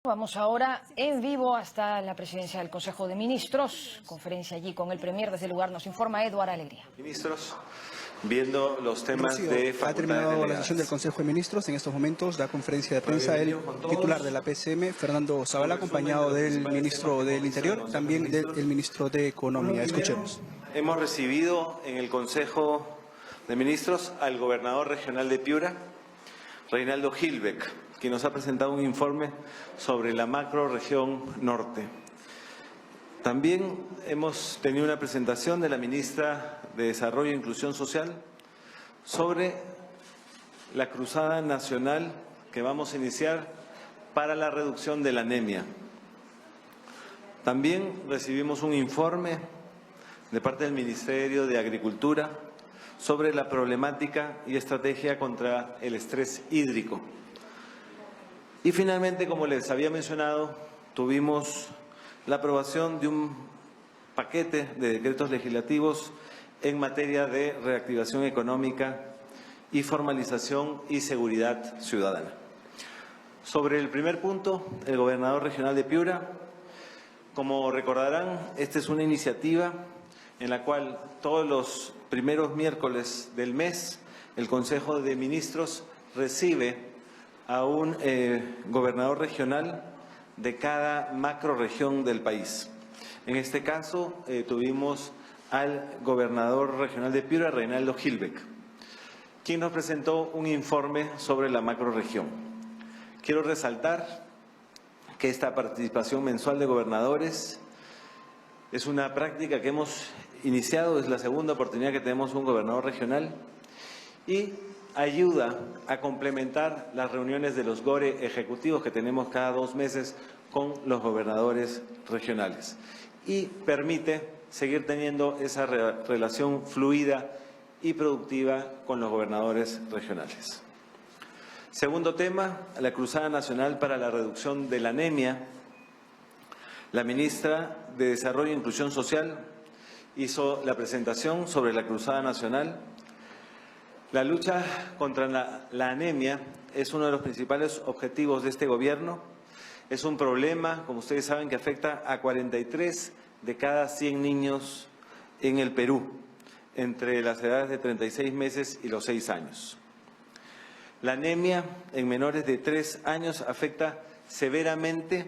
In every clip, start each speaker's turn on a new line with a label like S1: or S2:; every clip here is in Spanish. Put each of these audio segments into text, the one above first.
S1: Vamos ahora en vivo hasta la presidencia del Consejo de Ministros. Conferencia allí con el Premier. Desde el lugar nos informa Eduardo Alegría.
S2: Ministros, viendo los temas de facultades
S3: ha terminado
S2: delegadas.
S3: la sesión del Consejo de Ministros. En estos momentos da conferencia de prensa el titular de la PCM, Fernando Zavala, acompañado del ministro del Interior, también del ministro de Economía. Escuchemos.
S2: Hemos recibido en el Consejo de Ministros al gobernador regional de Piura, Reinaldo Gilbeck, quien nos ha presentado un informe sobre la macrorregión norte. También hemos tenido una presentación de la ministra de Desarrollo e Inclusión Social sobre la cruzada nacional que vamos a iniciar para la reducción de la anemia. También recibimos un informe de parte del Ministerio de Agricultura sobre la problemática y estrategia contra el estrés hídrico. Y finalmente, como les había mencionado, tuvimos la aprobación de un paquete de decretos legislativos en materia de reactivación económica y formalización y seguridad ciudadana. Sobre el primer punto, el gobernador regional de Piura, como recordarán, esta es una iniciativa en la cual todos los primeros miércoles del mes el Consejo de Ministros recibe a un gobernador regional de cada macrorregión del país. En este caso tuvimos al gobernador regional de Piura, Reinaldo Gilbeck, quien nos presentó un informe sobre la macrorregión. Quiero resaltar que esta participación mensual de gobernadores es una práctica que hemos iniciado, es la segunda oportunidad que tenemos un gobernador regional y ayuda a complementar las reuniones de los GORE ejecutivos que tenemos cada 2 meses con los gobernadores regionales y permite seguir teniendo esa relación fluida y productiva con los gobernadores regionales. Segundo tema, la Cruzada Nacional para la Reducción de la Anemia. La ministra de Desarrollo e Inclusión Social hizo la presentación sobre la Cruzada Nacional. La lucha contra la anemia es uno de los principales objetivos de este gobierno. Es un problema, como ustedes saben, que afecta a 43 de cada 100 niños en el Perú, entre las edades de 36 meses y los 6 años. La anemia en menores de 3 años afecta severamente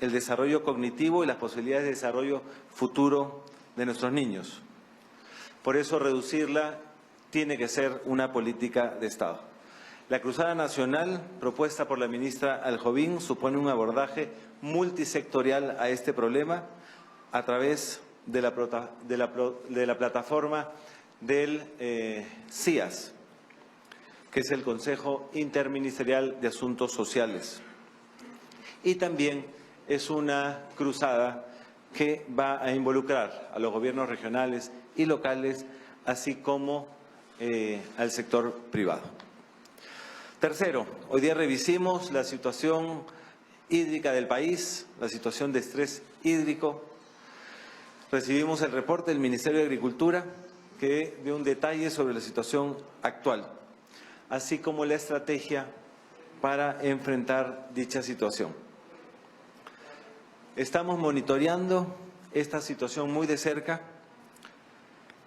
S2: el desarrollo cognitivo y las posibilidades de desarrollo futuro de nuestros niños. Por eso reducirla tiene que ser una política de Estado. La Cruzada Nacional, propuesta por la ministra Aljovín, supone un abordaje multisectorial a este problema a través de la plataforma del CIAS, que es el Consejo Interministerial de Asuntos Sociales. Y también es una cruzada que va a involucrar a los gobiernos regionales y locales, así como al sector privado. Tercero, hoy día revisemos la situación hídrica del país, la situación de estrés hídrico. Recibimos el reporte del Ministerio de Agricultura que dio un detalle sobre la situación actual, así como la estrategia para enfrentar dicha situación. Estamos monitoreando esta situación muy de cerca.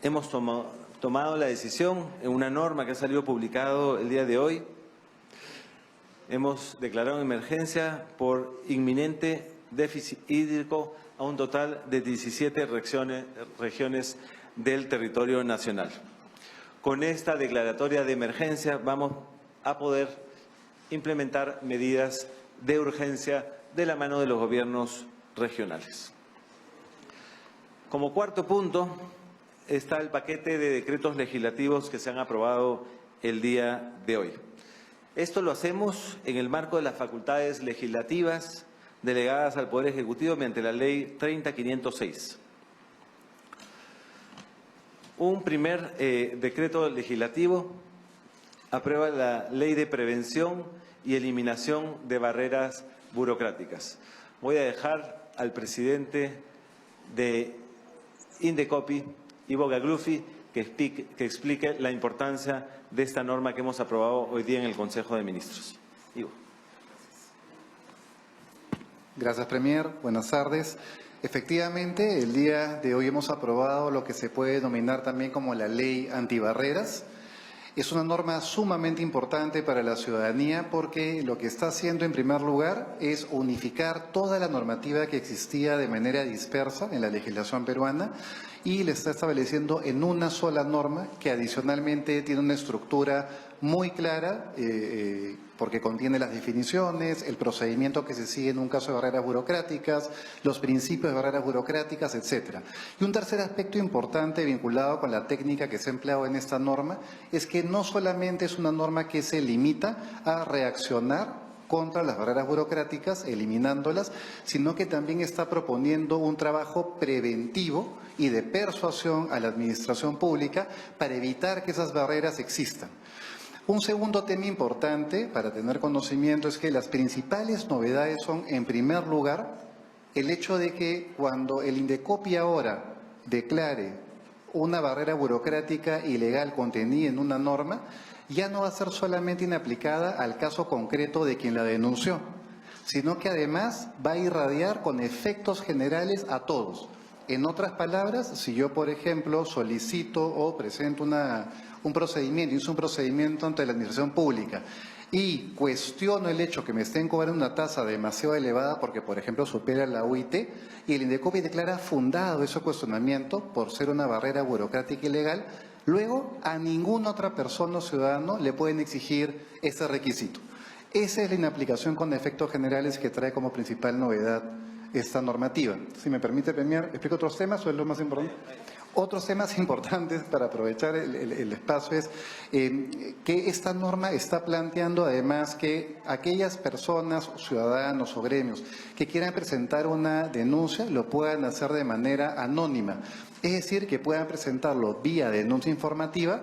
S2: Hemos tomado la decisión en una norma que ha salido publicado el día de hoy. Hemos declarado emergencia por inminente déficit hídrico a un total de 17 regiones del territorio nacional. Con esta declaratoria de emergencia vamos a poder implementar medidas de urgencia de la mano de los gobiernos regionales. Como cuarto punto está el paquete de decretos legislativos que se han aprobado el día de hoy. Esto lo hacemos en el marco de las facultades legislativas delegadas al Poder Ejecutivo mediante la Ley 30.506. Un primer decreto legislativo aprueba la Ley de Prevención y Eliminación de Barreras Burocráticas. Voy a dejar al presidente de Indecopi, Ivo Gaglufi, que explique la importancia de esta norma que hemos aprobado hoy día en el Consejo de Ministros. Ivo.
S4: Gracias, Premier. Buenas tardes. Efectivamente, el día de hoy hemos aprobado lo que se puede denominar también como la ley antibarreras. Es una norma sumamente importante para la ciudadanía porque lo que está haciendo en primer lugar es unificar toda la normativa que existía de manera dispersa en la legislación peruana y le está estableciendo en una sola norma que adicionalmente tiene una estructura muy clara porque contiene las definiciones, el procedimiento que se sigue en un caso de barreras burocráticas, los principios de barreras burocráticas, etcétera. Y un tercer aspecto importante vinculado con la técnica que se ha empleado en esta norma es que no solamente es una norma que se limita a reaccionar contra las barreras burocráticas, eliminándolas, sino que también está proponiendo un trabajo preventivo y de persuasión a la administración pública para evitar que esas barreras existan. Un segundo tema importante para tener conocimiento es que las principales novedades son, en primer lugar, el hecho de que cuando el Indecopi ahora declare una barrera burocrática ilegal contenida en una norma, ya no va a ser solamente inaplicada al caso concreto de quien la denunció, sino que además va a irradiar con efectos generales a todos. En otras palabras, si yo, por ejemplo, solicito o presento un procedimiento, hizo un procedimiento ante la administración pública y cuestiono el hecho que me estén cobrando una tasa demasiado elevada porque, por ejemplo, supera la UIT y el Indecopi declara fundado ese cuestionamiento por ser una barrera burocrática ilegal, luego a ninguna otra persona o ciudadano le pueden exigir ese requisito. Esa es la inaplicación con efectos generales que trae como principal novedad esta normativa. Si me permite, Premier, ¿explico otros temas o es lo más importante? Otros temas importantes para aprovechar el espacio es que esta norma está planteando además que aquellas personas, ciudadanos o gremios que quieran presentar una denuncia lo puedan hacer de manera anónima, es decir, que puedan presentarlo vía denuncia informativa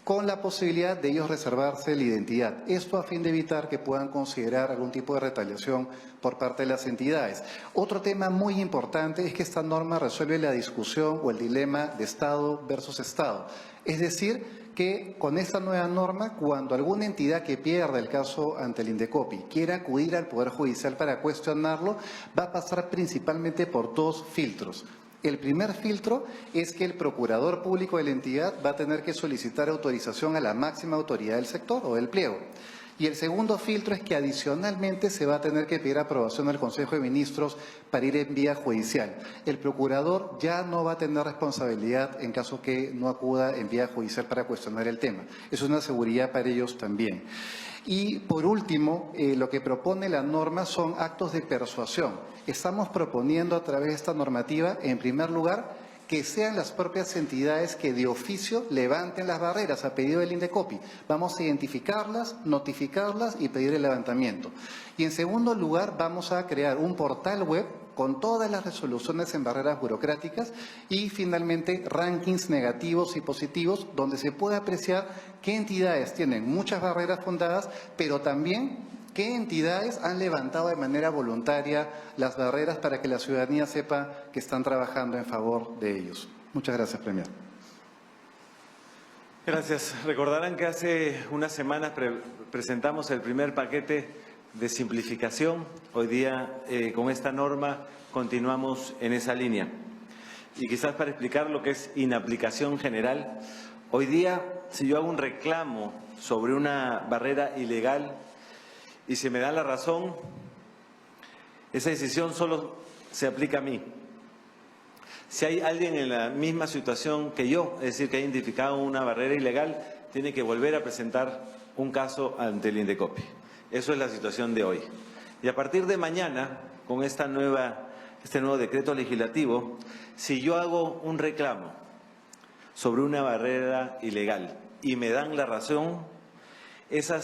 S4: con la posibilidad de ellos reservarse la identidad. Esto a fin de evitar que puedan considerar algún tipo de retaliación por parte de las entidades. Otro tema muy importante es que esta norma resuelve la discusión o el dilema de Estado versus Estado. Es decir, que con esta nueva norma, cuando alguna entidad que pierda el caso ante el Indecopi quiera acudir al Poder Judicial para cuestionarlo, va a pasar principalmente por dos filtros. El primer filtro es que el procurador público de la entidad va a tener que solicitar autorización a la máxima autoridad del sector o del pliego. Y el segundo filtro es que adicionalmente se va a tener que pedir aprobación al Consejo de Ministros para ir en vía judicial. El procurador ya no va a tener responsabilidad en caso que no acuda en vía judicial para cuestionar el tema. Es una seguridad para ellos también. Y por último, lo que propone la norma son actos de persuasión. Estamos proponiendo a través de esta normativa, en primer lugar, que sean las propias entidades que de oficio levanten las barreras a pedido del Indecopi. Vamos a identificarlas, notificarlas y pedir el levantamiento. Y en segundo lugar, vamos a crear un portal web con todas las resoluciones en barreras burocráticas y finalmente rankings negativos y positivos donde se puede apreciar qué entidades tienen muchas barreras fundadas, pero también qué entidades han levantado de manera voluntaria las barreras para que la ciudadanía sepa que están trabajando en favor de ellos. Muchas gracias, Premier.
S2: Gracias. Recordarán que hace unas semanas presentamos el primer paquete de simplificación. Hoy día, con esta norma, continuamos en esa línea. Y quizás para explicar lo que es inaplicación general, hoy día, si yo hago un reclamo sobre una barrera ilegal y se me da la razón, esa decisión solo se aplica a mí. Si hay alguien en la misma situación que yo, es decir, que ha identificado una barrera ilegal, tiene que volver a presentar un caso ante el Indecopi. Eso es la situación de hoy. Y a partir de mañana, con este nuevo decreto legislativo, si yo hago un reclamo sobre una barrera ilegal y me dan la razón, esa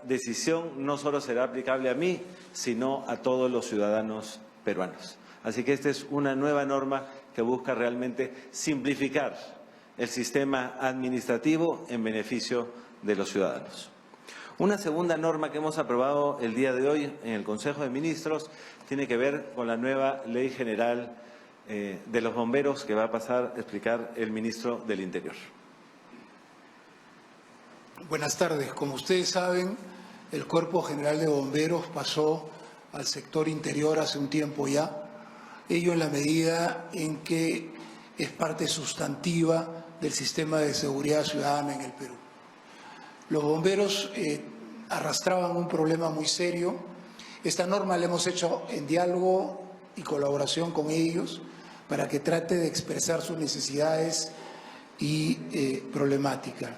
S2: decisión no solo será aplicable a mí, sino a todos los ciudadanos peruanos. Así que esta es una nueva norma que busca realmente simplificar el sistema administrativo en beneficio de los ciudadanos. Una segunda norma que hemos aprobado el día de hoy en el Consejo de Ministros tiene que ver con la nueva Ley General de los Bomberos que va a pasar a explicar el Ministro del Interior.
S5: Buenas tardes. Como ustedes saben, el Cuerpo General de Bomberos pasó al sector interior hace un tiempo ya, ello en la medida en que es parte sustantiva del sistema de seguridad ciudadana en el Perú. Los bomberos arrastraban un problema muy serio. Esta norma la hemos hecho en diálogo y colaboración con ellos para que trate de expresar sus necesidades y problemática.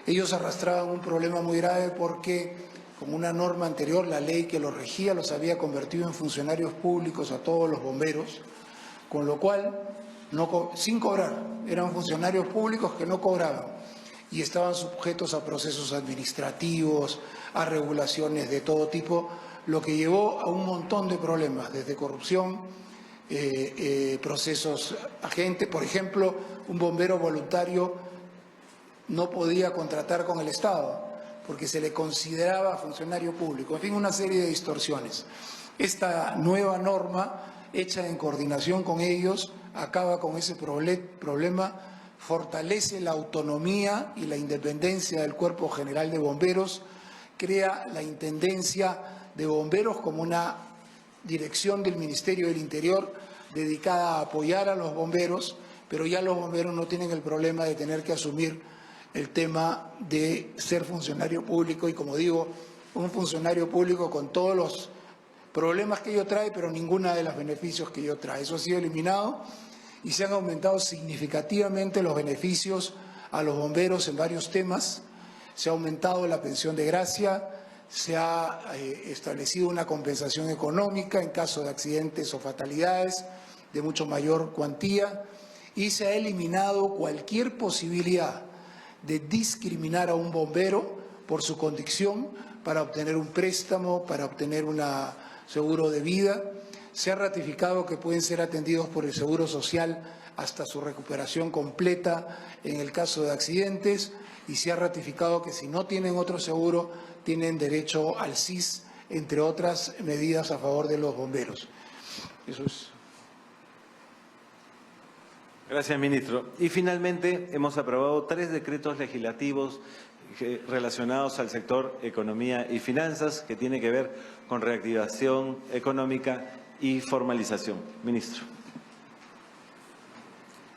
S5: Ellos arrastraban un problema muy grave porque, con una norma anterior, la ley que los regía los había convertido en funcionarios públicos a todos los bomberos, con lo cual, sin cobrar, eran funcionarios públicos que no cobraban y estaban sujetos a procesos administrativos, a regulaciones de todo tipo, lo que llevó a un montón de problemas, desde corrupción, procesos agentes. Por ejemplo, un bombero voluntario no podía contratar con el Estado porque se le consideraba funcionario público. En fin, una serie de distorsiones. Esta nueva norma, hecha en coordinación con ellos, acaba con ese problema, fortalece la autonomía y la independencia del Cuerpo General de Bomberos, crea la Intendencia de Bomberos como una dirección del Ministerio del Interior dedicada a apoyar a los bomberos, pero ya los bomberos no tienen el problema de tener que asumir el tema de ser funcionario público y, como digo, un funcionario público con todos los problemas que ello trae, pero ninguna de los beneficios que ello trae. Eso ha sido eliminado y se han aumentado significativamente los beneficios a los bomberos en varios temas. Se ha aumentado la pensión de gracia, se ha establecido una compensación económica en caso de accidentes o fatalidades de mucho mayor cuantía y se ha eliminado cualquier posibilidad de discriminar a un bombero por su condición para obtener un préstamo, para obtener un seguro de vida. Se ha ratificado que pueden ser atendidos por el Seguro Social hasta su recuperación completa en el caso de accidentes y se ha ratificado que si no tienen otro seguro tienen derecho al SIS, entre otras medidas a favor de los bomberos. Eso es.
S2: Gracias, ministro. Y finalmente hemos aprobado 3 decretos legislativos relacionados al sector economía y finanzas, que tiene que ver con reactivación económica y formalización. Ministro.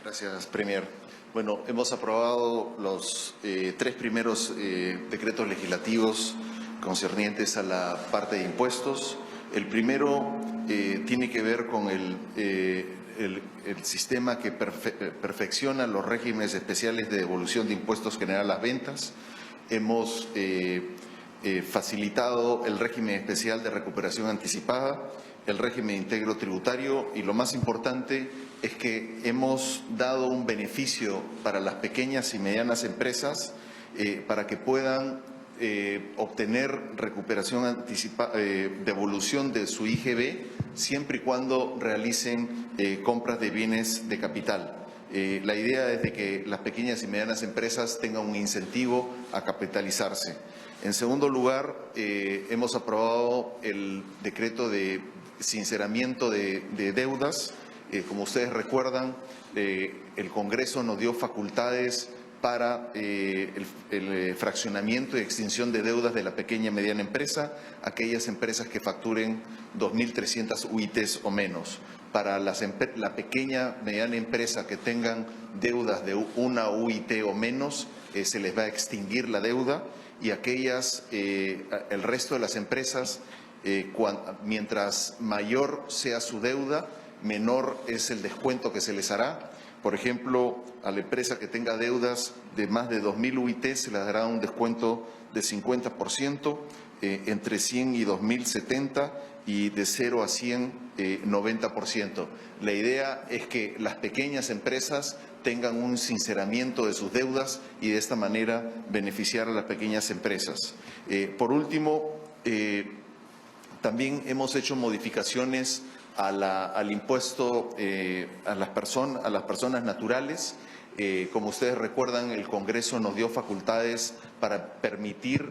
S6: Gracias, Premier. Bueno, hemos aprobado los 3 primeros decretos legislativos concernientes a la parte de impuestos. El primero tiene que ver con el sistema que perfecciona los regímenes especiales de devolución de impuestos que generan las ventas. Hemos facilitado el régimen especial de recuperación anticipada, el régimen íntegro tributario y lo más importante es que hemos dado un beneficio para las pequeñas y medianas empresas para que puedan obtener recuperación anticipada, devolución de su IGB, siempre y cuando realicen compras de bienes de capital. La idea es de que las pequeñas y medianas empresas tengan un incentivo a capitalizarse. En segundo lugar, hemos aprobado el decreto de sinceramiento de deudas. Como ustedes recuerdan, el Congreso nos dio facultades para el fraccionamiento y extinción de deudas de la pequeña y mediana empresa, aquellas empresas que facturen 2.300 UITs o menos. Para la pequeña mediana empresa que tengan deudas de 1 UIT o menos, se les va a extinguir la deuda y aquellas, el resto de las empresas, mientras mayor sea su deuda, menor es el descuento que se les hará. Por ejemplo, a la empresa que tenga deudas de más de 2.000 UIT se les dará un descuento de 50%, entre 100 y 2.000, 70%, y de 0 a 100, 90%. La idea es que las pequeñas empresas tengan un sinceramiento de sus deudas y de esta manera beneficiar a las pequeñas empresas. Por último, también hemos hecho modificaciones al impuesto a las personas naturales. Como ustedes recuerdan, el Congreso nos dio facultades para permitir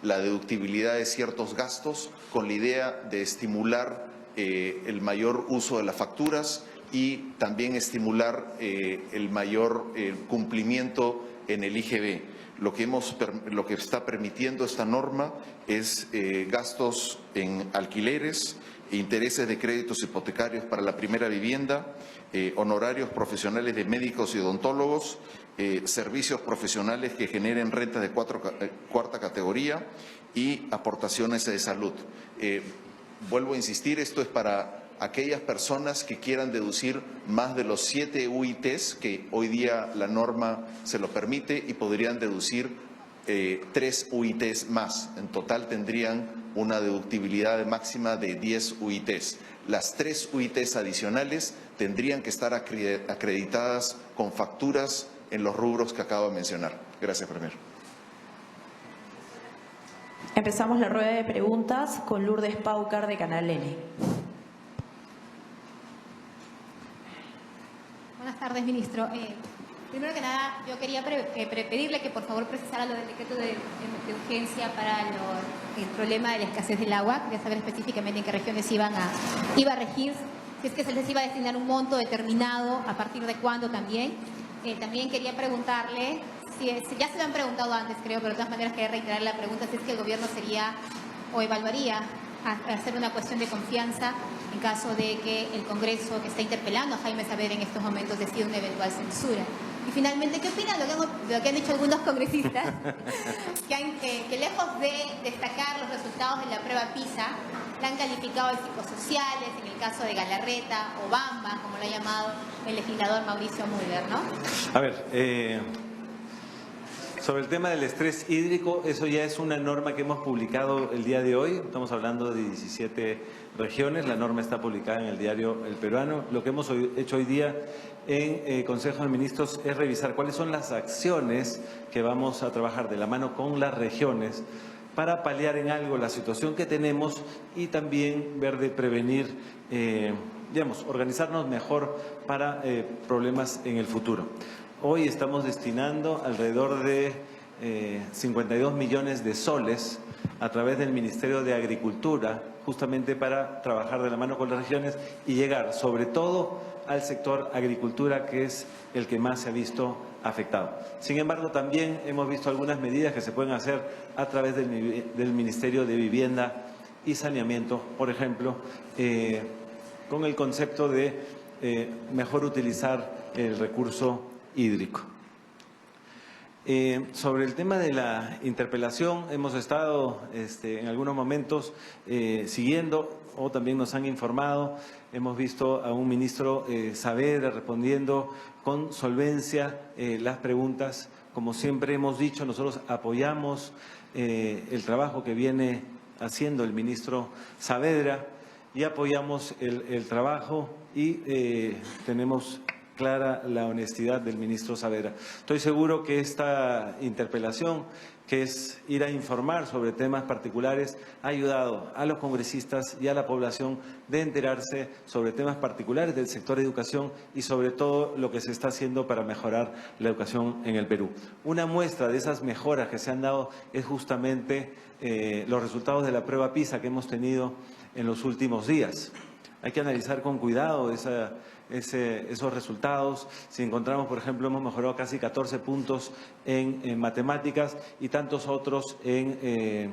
S6: la deductibilidad de ciertos gastos con la idea de estimular el mayor uso de las facturas y también estimular el mayor cumplimiento en el IGB. lo que está permitiendo esta norma es gastos en alquileres, intereses de créditos hipotecarios para la primera vivienda, honorarios profesionales de médicos y odontólogos, servicios profesionales que generen rentas de cuarta categoría y aportaciones de salud. Vuelvo a insistir, esto es para aquellas personas que quieran deducir más de los 7 UITs, que hoy día la norma se lo permite, y podrían deducir 3 UITs más. En total tendrían una deductibilidad máxima de 10 UITs. Las 3 UITs adicionales tendrían que estar acreditadas con facturas en los rubros que acabo de mencionar. Gracias, Premier.
S7: Empezamos la rueda de preguntas con Lourdes Paucar de Canal N.
S8: Buenas tardes, ministro. Primero que nada, yo quería pedirle que por favor precisara lo del decreto de urgencia para el problema de la escasez del agua. Quería saber específicamente en qué regiones iba a regir, si es que se les iba a destinar un monto determinado, a partir de cuándo también. También quería preguntarle, ya se lo han preguntado antes creo, pero de todas maneras quería reiterar la pregunta, si es que el gobierno sería o evaluaría hacer una cuestión de confianza en caso de que el Congreso, que está interpelando a Jaime Saavedra en estos momentos, decida una eventual censura. Y finalmente, ¿qué opinan de lo que han dicho algunos congresistas que lejos de destacar los resultados de la prueba PISA, la han calificado de psicosociales, en el caso de Galarreta o Bamba, como lo ha llamado el legislador Mauricio Müller, ¿no?
S2: A ver, sobre el tema del estrés hídrico, eso ya es una norma que hemos publicado el día de hoy. Estamos hablando de 17 regiones. La norma está publicada en el diario El Peruano. Lo que hemos hecho hoy día en Consejo de Ministros es revisar cuáles son las acciones que vamos a trabajar de la mano con las regiones para paliar en algo la situación que tenemos y también ver de prevenir, organizarnos mejor para problemas en el futuro. Hoy estamos destinando alrededor de 52 millones de soles a través del Ministerio de Agricultura, justamente para trabajar de la mano con las regiones y llegar sobre todo al sector agricultura, que es el que más se ha visto afectado. Sin embargo, también hemos visto algunas medidas que se pueden hacer a través del Ministerio de Vivienda y Saneamiento, por ejemplo, con el concepto de mejor utilizar el recurso hídrico. Sobre el tema de la interpelación, hemos estado en algunos momentos siguiendo, o también nos han informado, hemos visto a un ministro Saavedra respondiendo con solvencia las preguntas. Como siempre hemos dicho, nosotros apoyamos el trabajo que viene haciendo el ministro Saavedra y apoyamos el trabajo y tenemos clara la honestidad del ministro Saavedra. Estoy seguro que esta interpelación, que es ir a informar sobre temas particulares, ha ayudado a los congresistas y a la población de enterarse sobre temas particulares del sector de educación y sobre todo lo que se está haciendo para mejorar la educación en el Perú. Una muestra de esas mejoras que se han dado es justamente los resultados de la prueba PISA que hemos tenido en los últimos días. Hay que analizar con cuidado esos resultados. Si encontramos, por ejemplo, hemos mejorado casi 14 puntos en matemáticas y tantos otros en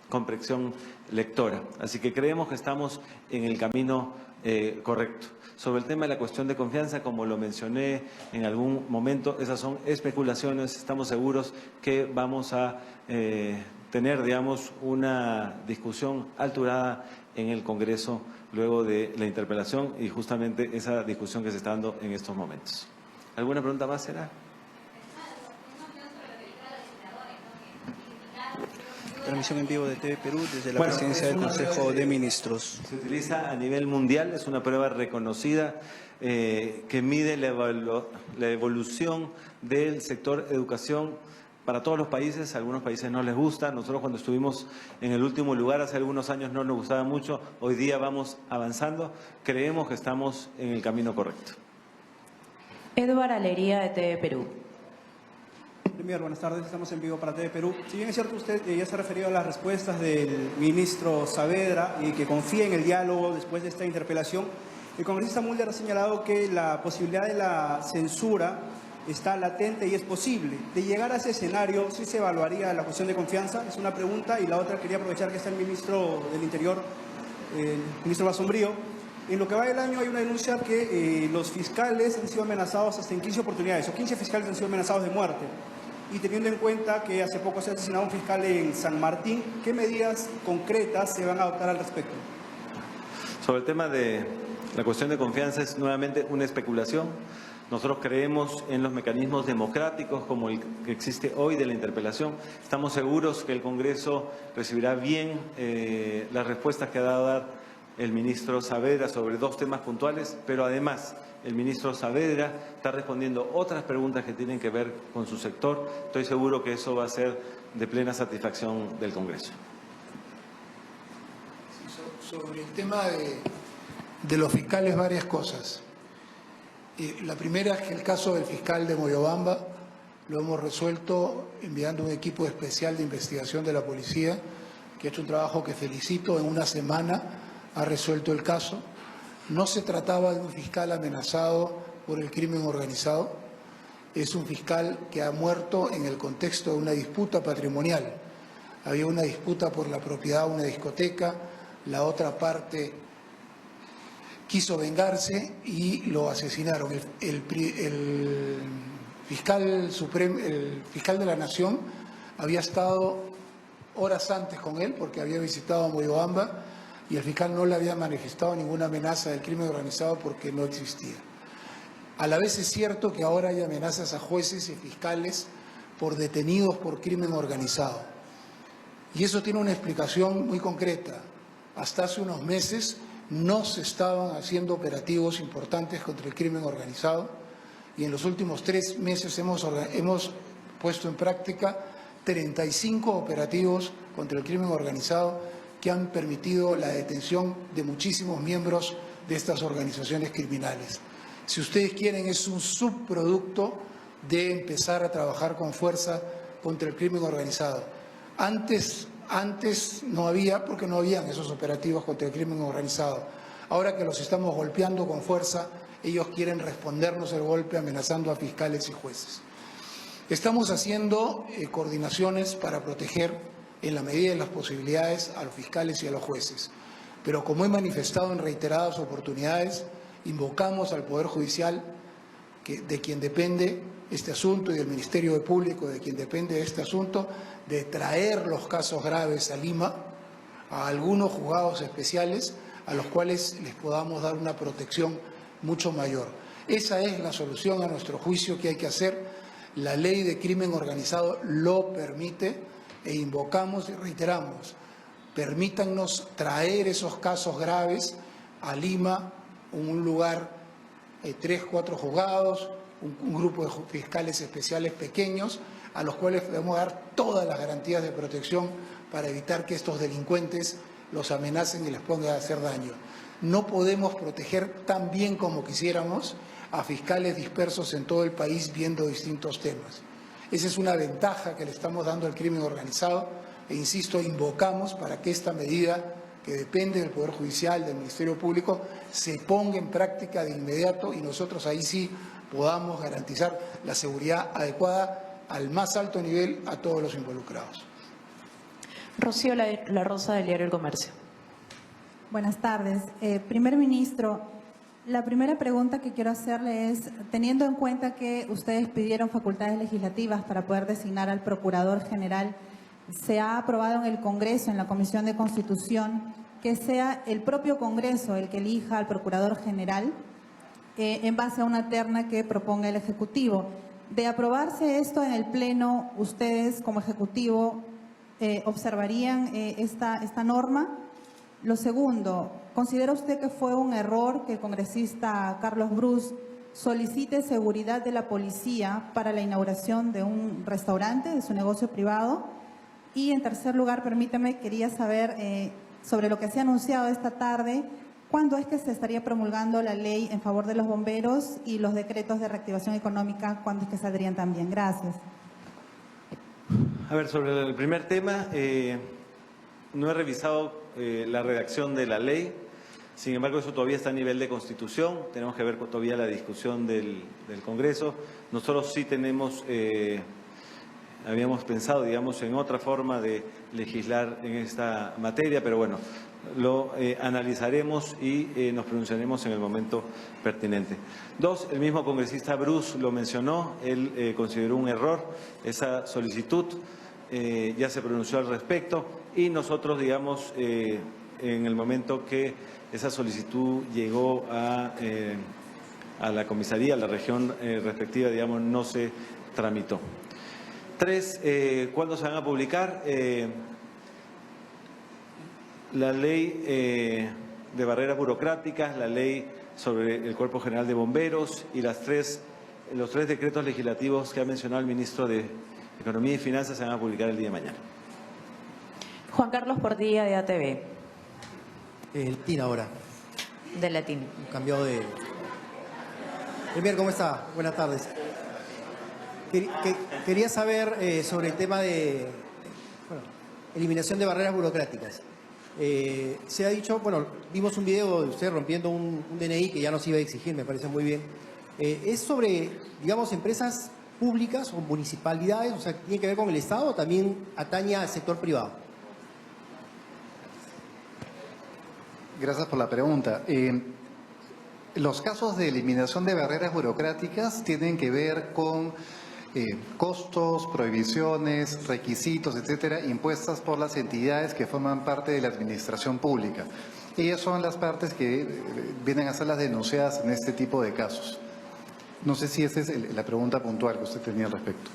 S2: comprensión lectora. Así que creemos que estamos en el camino correcto. Sobre el tema de la cuestión de confianza, como lo mencioné en algún momento, esas son especulaciones. Estamos seguros que vamos a tener, una discusión alturada en el Congreso luego de la interpelación y justamente esa discusión que se está dando en estos momentos. ¿Alguna pregunta más será?
S3: Transmisión en vivo de TV Perú desde la presidencia del Consejo de Ministros.
S2: Se utiliza a nivel mundial, es una prueba reconocida que mide la evolución del sector educación para todos los países. A algunos países no les gusta. Nosotros cuando estuvimos en el último lugar hace algunos años no nos gustaba mucho. Hoy día vamos avanzando. Creemos que estamos en el camino correcto.
S7: Edward Alería de TV Perú.
S3: Premier, buenas tardes. Estamos en vivo para TV Perú. Si bien es cierto, usted ya se ha referido a las respuestas del ministro Saavedra y que confía en el diálogo después de esta interpelación, el congresista Müller ha señalado que la posibilidad de la censura está latente y es posible. De llegar a ese escenario, ¿sí se evaluaría la cuestión de confianza? Es una pregunta. Y la otra, quería aprovechar que está el ministro del Interior, el ministro Basombrío. En lo que va del año hay una denuncia que los fiscales han sido amenazados hasta en 15 oportunidades, o 15 fiscales han sido amenazados de muerte. Y teniendo en cuenta que hace poco se ha asesinado un fiscal en San Martín, ¿qué medidas concretas se van a adoptar al respecto?
S2: Sobre el tema de la cuestión de confianza, es nuevamente una especulación. Nosotros creemos en los mecanismos democráticos como el que existe hoy de la interpelación. Estamos seguros que el Congreso recibirá bien las respuestas que ha dado a dar el ministro Saavedra sobre dos temas puntuales, pero además el ministro Saavedra está respondiendo otras preguntas que tienen que ver con su sector. Estoy seguro que eso va a ser de plena satisfacción del Congreso.
S5: Sobre el tema de los fiscales, varias cosas. La primera es que el caso del fiscal de Moyobamba lo hemos resuelto enviando un equipo especial de investigación de la policía que ha hecho un trabajo que felicito. En una semana ha resuelto el caso. No se trataba de un fiscal amenazado por el crimen organizado. Es un fiscal que ha muerto en el contexto de una disputa patrimonial. Había una disputa por la propiedad de una discoteca, la otra parte quiso vengarse y lo asesinaron. El fiscal supremo, el fiscal de la Nación había estado horas antes con él porque había visitado a Moyobamba y el fiscal no le había manifestado ninguna amenaza del crimen organizado porque no existía. A la vez es cierto que ahora hay amenazas a jueces y fiscales por detenidos por crimen organizado. Y eso tiene una explicación muy concreta. Hasta hace unos meses no se estaban haciendo operativos importantes contra el crimen organizado y en los últimos 3 meses hemos puesto en práctica 35 operativos contra el crimen organizado que han permitido la detención de muchísimos miembros de estas organizaciones criminales. Si ustedes quieren, es un subproducto de empezar a trabajar con fuerza contra el crimen organizado. Antes no había, porque no habían esos operativos contra el crimen organizado. Ahora que los estamos golpeando con fuerza, ellos quieren respondernos el golpe amenazando a fiscales y jueces. Estamos haciendo coordinaciones para proteger, en la medida de las posibilidades, a los fiscales y a los jueces. Pero como he manifestado en reiteradas oportunidades, invocamos al Poder Judicial, de quien depende este asunto, y del Ministerio Público, de quien depende este asunto, de traer los casos graves a Lima, a algunos juzgados especiales, a los cuales les podamos dar una protección mucho mayor. Esa es la solución a nuestro juicio que hay que hacer. La ley de crimen organizado lo permite e invocamos y reiteramos. Permítannos traer esos casos graves a Lima, un lugar, 3, 4 juzgados, un grupo de fiscales especiales pequeños, a los cuales podemos dar todas las garantías de protección para evitar que estos delincuentes los amenacen y les pongan a hacer daño. No podemos proteger tan bien como quisiéramos a fiscales dispersos en todo el país viendo distintos temas. Esa es una ventaja que le estamos dando al crimen organizado e, insisto, invocamos para que esta medida, que depende del Poder Judicial, del Ministerio Público, se ponga en práctica de inmediato y nosotros ahí sí podamos garantizar la seguridad adecuada al más alto nivel a todos los involucrados.
S7: Rocío La Rosa, del diario El Comercio.
S9: Buenas tardes. Primer ministro, la primera pregunta que quiero hacerle es, teniendo en cuenta que ustedes pidieron facultades legislativas para poder designar al Procurador General, se ha aprobado en el Congreso, en la Comisión de Constitución, que sea el propio Congreso el que elija al Procurador General en base a una terna que proponga el Ejecutivo. De aprobarse esto en el Pleno, ¿ustedes como Ejecutivo observarían esta norma? Lo segundo, ¿considera usted que fue un error que el congresista Carlos Brus solicite seguridad de la policía para la inauguración de un restaurante, de su negocio privado? Y en tercer lugar, permítame, quería saber sobre lo que se ha anunciado esta tarde, ¿cuándo es que se estaría promulgando la ley en favor de los bomberos y los decretos de reactivación económica, cuándo es que saldrían también? Gracias.
S2: A ver, sobre el primer tema, no he revisado la redacción de la ley. Sin embargo, eso todavía está a nivel de Constitución, tenemos que ver todavía la discusión del Congreso. Nosotros sí tenemos, habíamos pensado, digamos, en otra forma de legislar en esta materia, pero bueno, lo analizaremos y nos pronunciaremos en el momento pertinente. Dos, el mismo congresista Bruce lo mencionó, él consideró un error esa solicitud, ya se pronunció al respecto y nosotros, digamos, en el momento que esa solicitud llegó a la comisaría, a la región respectiva, digamos, no se tramitó. Tres, ¿cuándo se van a publicar? La ley de barreras burocráticas, la ley sobre el Cuerpo General de Bomberos y los tres decretos legislativos que ha mencionado el ministro de Economía y Finanzas se van a publicar el día de mañana.
S7: Juan Carlos Portilla, de ATV.
S10: El TIN ahora.
S7: De Latín.
S10: Cambiado de... Premier, ¿cómo está? Buenas tardes. Quería saber sobre el tema de eliminación de barreras burocráticas. Se ha dicho, bueno, vimos un video de usted rompiendo un DNI que ya nos iba a exigir, me parece muy bien. ¿Es sobre, digamos, empresas públicas o municipalidades? O sea, ¿tiene que ver con el Estado o también atañe al sector privado?
S4: Gracias por la pregunta. Los casos de eliminación de barreras burocráticas tienen que ver con costos, prohibiciones, requisitos, etcétera, impuestas por las entidades que forman parte de la administración pública. Ellas son las partes que vienen a ser las denunciadas en este tipo de casos. No sé si esa es la pregunta puntual que usted tenía al respecto.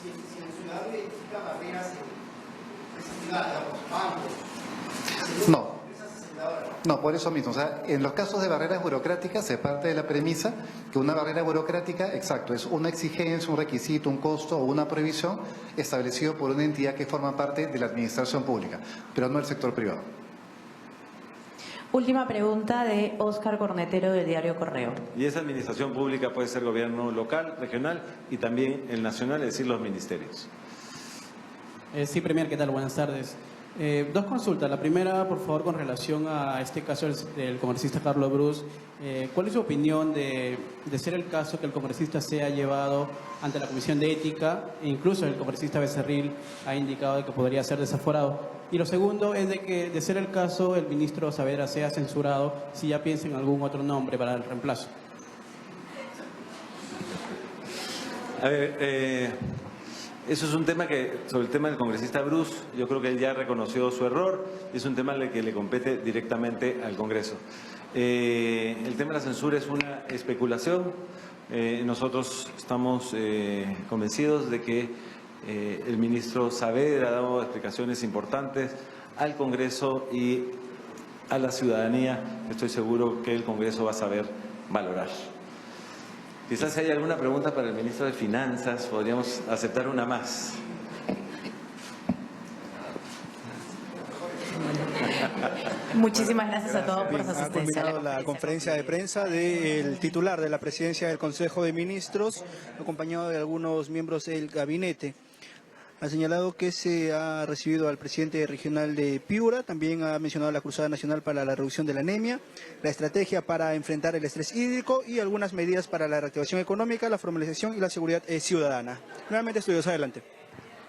S10: Si el ciudadano identifica barreras en bancos.
S4: No. No, por eso mismo. O sea, en los casos de barreras burocráticas se parte de la premisa que una barrera burocrática, exacto, es una exigencia, un requisito, un costo o una prohibición establecido por una entidad que forma parte de la administración pública, pero no el sector privado.
S7: Última pregunta de Óscar Cornetero, del diario Correo.
S2: Y esa administración pública puede ser gobierno local, regional y también el nacional, es decir, los ministerios.
S11: Sí, Premier, ¿qué tal? Buenas tardes. Dos consultas. La primera, por favor, con relación a este caso del congresista Carlos Bruce. ¿Cuál es su opinión de ser el caso que el congresista sea llevado ante la Comisión de Ética? E incluso el congresista Becerril ha indicado de que podría ser desaforado. Y lo segundo es de que, de ser el caso, el ministro Saavedra sea censurado, si ya piensa en algún otro nombre para el reemplazo.
S2: A ver, eso es un tema sobre el tema del congresista Bruce, yo creo que él ya reconoció su error, es un tema que le compete directamente al Congreso. El tema de la censura es una especulación, nosotros estamos convencidos de que el ministro Saavedra ha dado explicaciones importantes al Congreso y a la ciudadanía, estoy seguro que el Congreso va a saber valorar. Quizás si hay alguna pregunta para el ministro de Finanzas, podríamos aceptar una más.
S7: Muchísimas gracias a todos por su
S3: Ha
S7: asistencia.
S3: culminado la conferencia de prensa del titular de la presidencia del Consejo de Ministros, acompañado de algunos miembros del gabinete. Ha señalado que se ha recibido al presidente regional de Piura, también ha mencionado la Cruzada Nacional para la Reducción de la Anemia, la estrategia para enfrentar el estrés hídrico y algunas medidas para la reactivación económica, la formalización y la seguridad ciudadana. Nuevamente, estudios, adelante.